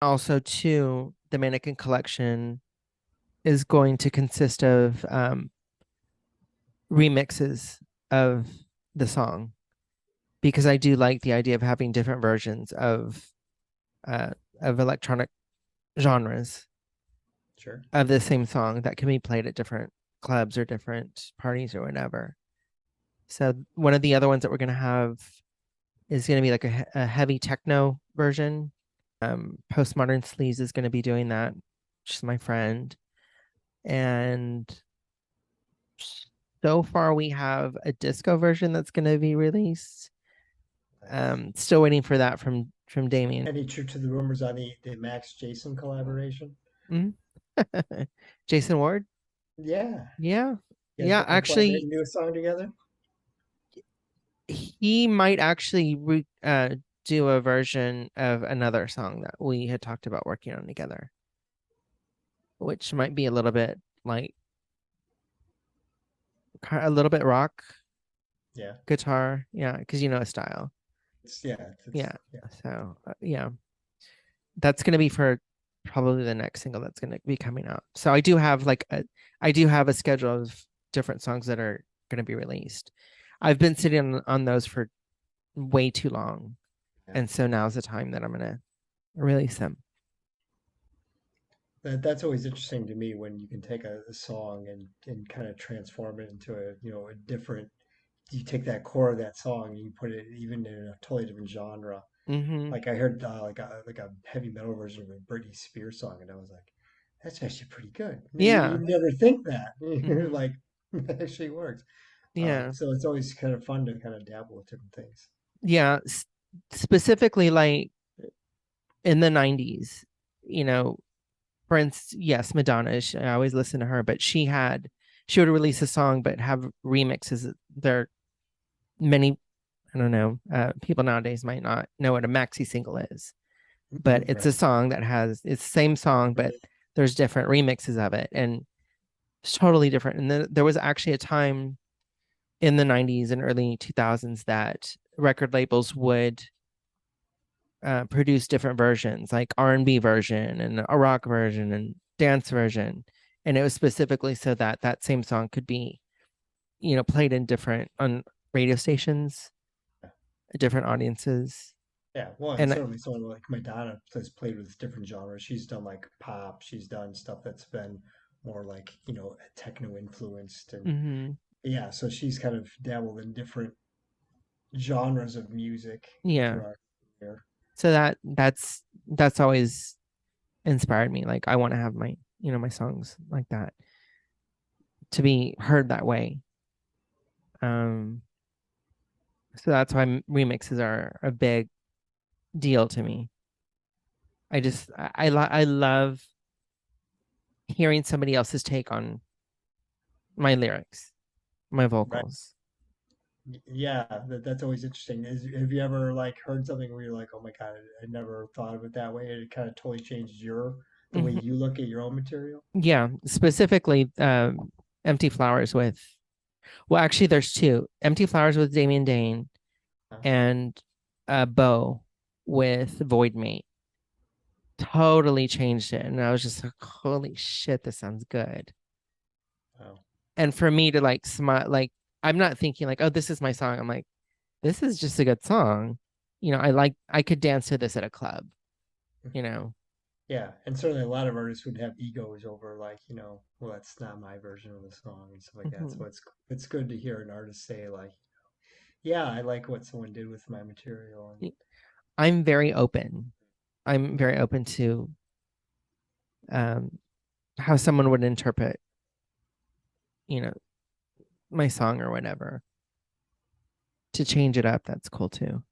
Also, too, the Mannequin collection is going to consist of remixes of the song because I do like the idea of having different versions uh, of electronic genres Sure. of the same song that can be played at different clubs or different parties or whatever. So one of the other ones that we're going to have is going to be like a heavy techno version. Postmodern Sleaze is going to be doing that. She's my friend. And so far we have a disco version that's going to be released. Nice. Still waiting for that from Damien. Any truth to the rumors on the Max Jason collaboration? Mhm. Jason Ward? Yeah. Yeah. You guys Yeah, gonna collaborate actually and do a song together? he might actually do a version of another song that we had talked about working on together, which might be a little bit like a little bit rock Yeah. guitar. Yeah, because you know his style. It's Yeah. yeah. So yeah, that's gonna be for probably the next single that's gonna be coming out. So I do have a schedule of different songs that are gonna be released. I've been sitting on those for way too long, Yeah. and so now's the time that I'm gonna release them. That's always interesting to me when you can take a song and kind of transform it into a different, you take that core of that song and you put it even in a totally different genre. Mm-hmm. Like I heard like a heavy metal version of a Britney Spears song, and I was like, that's actually pretty good. You Yeah. never think that. Mm-hmm. Like it actually works. Yeah. So it's always kind of fun to kind of dabble with different things. Yeah. Specifically, like in the '90s, you know, for instance, yes, Madonna. I always listen to her, but she would release a song, but have remixes. There, many, I don't know, people nowadays might not know what a maxi single is, but it's Right. a song that has it's the same song, but there's different remixes of it, and it's totally different. And then there was actually a time in the '90s and early 2000s that record labels would produce different versions, like R&B version and a rock version and dance version, and it was specifically so that that same song could be, played in different on radio stations, different audiences, Yeah, well, and and certainly someone like Madonna has played with different genres. She's done like pop, she's done stuff that's been more like, techno influenced and mm-hmm, yeah, so she's kind of dabbled in different genres of music yeah. throughout her career. So that's always inspired me. Like I want to have my songs like that to be heard that way. Um, so that's why remixes are a big deal to me. I love hearing somebody else's take on my lyrics, my Right. vocals. Yeah, that's always interesting. Have you ever like heard something where you're like, oh my God, I never thought of it that way. It kind of totally changed the way Mhm. you look at your own material? Yeah, specifically Empty Flowers with, well, actually, there's two Empty Flowers with Damien Dane Huh? and Bow with Void Mate. Totally changed it. And I was just like, holy shit, this sounds good. Wow. And for me to like smile, like, I'm not thinking like, oh, this is my song. I'm like, this is just a good song. I could dance to this at a club, you know? Yeah, and certainly a lot of artists would have egos over like, well, that's not my version of the song and stuff like that. So Mhm. it's good to hear an artist say like, yeah, I like what someone did with my material. And I'm very open. I'm very open to um, how someone would interpret, you know, my song or whatever. To change it up, that's cool too.